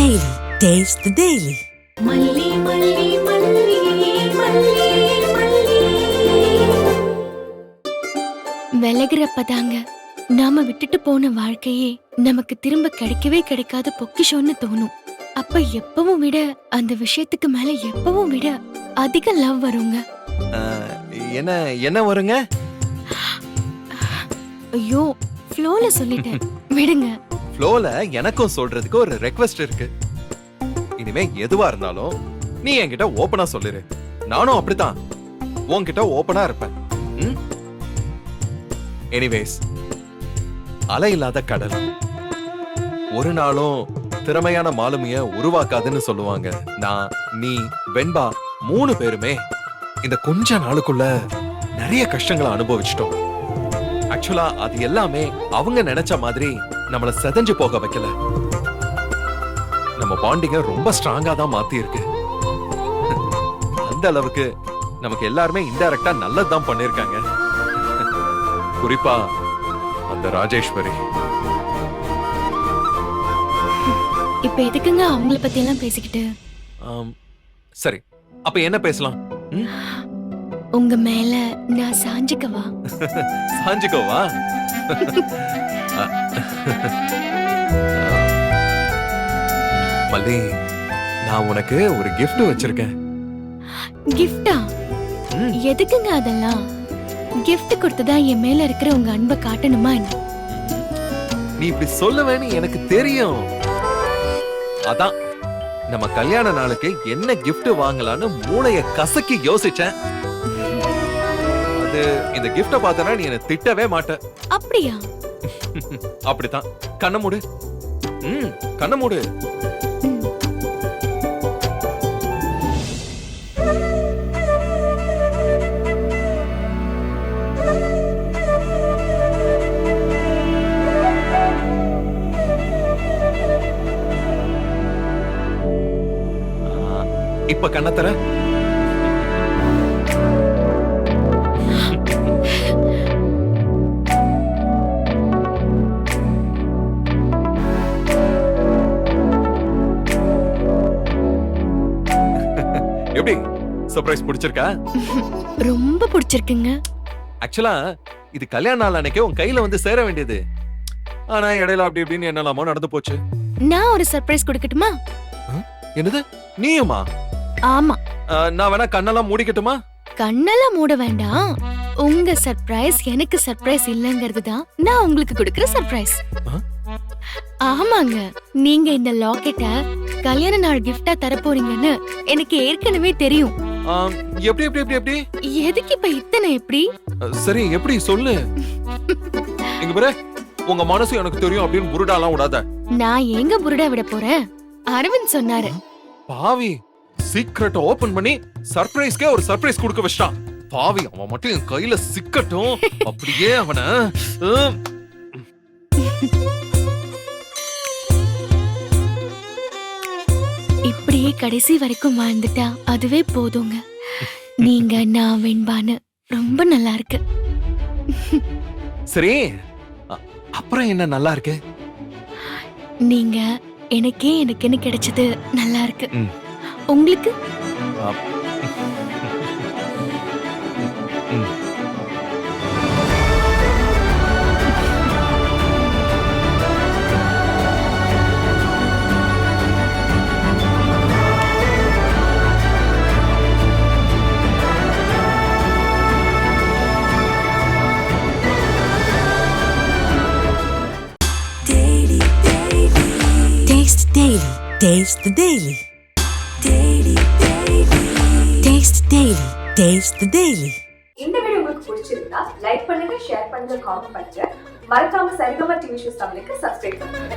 Daily. Taste the Daily. மல்லி மல்லி மல்லி மல்லி மல்லி. விலகிறப்பதாங்க நாம விட்டுட்டு போன வாழ்க்கையே நமக்கு திரும்ப கிடைக்கவே கிடைக்காத பொக்கிஷம்னு தோணும். அப்ப எப்பவும் விட அந்த விஷயத்துக்கு மேல எப்பவும் விட அதிக லவ் வருங்க. என்ன என்ன வருங்க? ஐயோ, ஃப்ளோல சொல்லிட்டேன், விடுங்க. ஃப்ளோல எனக்கும் சொல்றதுக்கு ஒரு ரெக்வெஸ்ட் இருக்கு. இனிமே எதுவா இருந்தாலும் நீ என்கிட்ட ஓபனா சொல்லிரு. நானும் அப்படித்தான் உன்கிட்ட ஓபனா இருப்பேன். எனிவேஸ், அலை இல்லாத கடல் ஒரு நாளும் திறமையான மாலுமிய உருவாக்காதுன்னு சொல்லுவாங்க. நான், நீ, வெண்பா 3 பேருமே இந்த கொஞ்ச நாளுக்குள்ள நிறைய கஷ்டங்களை அனுபவிச்சிட்டோம். ஆக்சுவலா அது எல்லாமே அவங்க நினைச்ச மாதிரி நம்மள செதஞ்சு போக வைக்கல. நம்ம பாண்டிங்க ரொம்ப ஸ்ட்ராங்கா தான் மாத்தி இருக்கு. அந்த அளவுக்கு நமக்கு எல்லாருமே இன்டைரக்டா நல்லதுதான் பண்ணிருக்காங்க. குறிப்பா அந்த ராஜேஸ்வரி. இப்ப எதுக்குங்க அவங்கள பத்தி எல்லாம் பேசிக்கிட்டு? சரி, அப்ப என்ன பேசலாம்? உங்க மேல நான் சாஞ்சிக்கவா? சாஞ்சுக்கோவா? மல்லி, நான் உனக்கு ஒரு gift வச்சிருக்கேன். கிஃப்டா? எதுக்குங்க அதெல்லாம்? gift கொடுத்ததா என் மேல இருக்கிற உங்க அன்பை காட்டணுமா என்ன? நீ இப்படி சொல்லுவேன்னு எனக்கு தெரியும். அதான் நம்ம கல்யாண நாளுக்கு என்ன gift வாங்கலாம்னு மூளைய கசக்கி யோசிச்சேன். அது இந்த gift பார்த்தனா நீ என்ன திட்டவே மாட்ட. அப்படியா? அப்படிதான். கண்ண மூடு. கண்ண மூடு. இப்ப கண்ணத்தர. எப்படி சர்ப்ரைஸ் பிடிச்சிருக்கா? ரொம்ப பிடிச்சிருக்குங்க. ஆக்சுவலா இது கல்யாண நாள் அன்னைக்கு உன் கையில வந்து சேர வேண்டியது. ஆனா இடையில அப்படி இப்படின்னு என்னலாமோ நடந்து போச்சு. நான் ஒரு சர்ப்ரைஸ் கொடுக்கட்டுமா? என்னது, நீயுமா? ஆமா. நான் வேணா கண்ணெல்லாம் மூடிக்கட்டுமா? கண்ணெல்லாம் மூட வேண்டாம். உங்க சர்ப்ரைஸ் எனக்கு சர்ப்ரைஸ் இல்லங்கிறது தான் நான் உங்களுக்கு கொடுக்கிற சர்ப்ரைஸ். ஆமாங்க, நீங்க இந்த லாக்கெட்ட கல்யாண நாள் கிஃப்டா தர போறீங்கன்னு எனக்கு ஏற்கனவே தெரியும். எப்படி எப்படி எப்படி எப்படி? எதுக்கு இப்ப இத்தனை எப்படி? சரி, எப்படி சொல்லு. இங்க பாரு, உங்க மனசு எனக்கு தெரியும் அப்படின்னு புருடாலாம் விடாத. நான் எங்க புருடா விட போறேன்? அரவிந்த் சொன்னாரு. பாவி, சீக்ரெட் ஓபன் பண்ணி சர்ப்ரைஸ்க்கே ஒரு சர்ப்ரைஸ் கொடுக்க வச்சிட்டான். பாவி, அவன் மட்டும் என் கையில சிக்கட்டும். அப்படியே அவன இப்படியே கடைசி வரைக்கும் வாழ்ந்துட்டா அதுவே போதுங்க. நீங்க நான் வெண்பான்னு ரொம்ப நல்லா இருக்கு. சரி, அப்புறம் என்ன நல்லா இருக்கு? நீங்க எனக்குன்னு கிடைச்சது நல்லா இருக்கு. உங்களுக்கு? Taste Daily. Taste the Daily. Daily. Taste Daily. Taste the Daily. இந்த வீடியோ உங்களுக்கு பிடிச்சிருந்தா லைக் பண்ணுங்க, ஷேர் பண்ணுங்க, காமெண்ட் பண்ணுங்க. மறக்காம சரிகமா டிவி ஷோஸ் தமிழுக்கு சப்ஸ்கிரைப் பண்ணுங்க.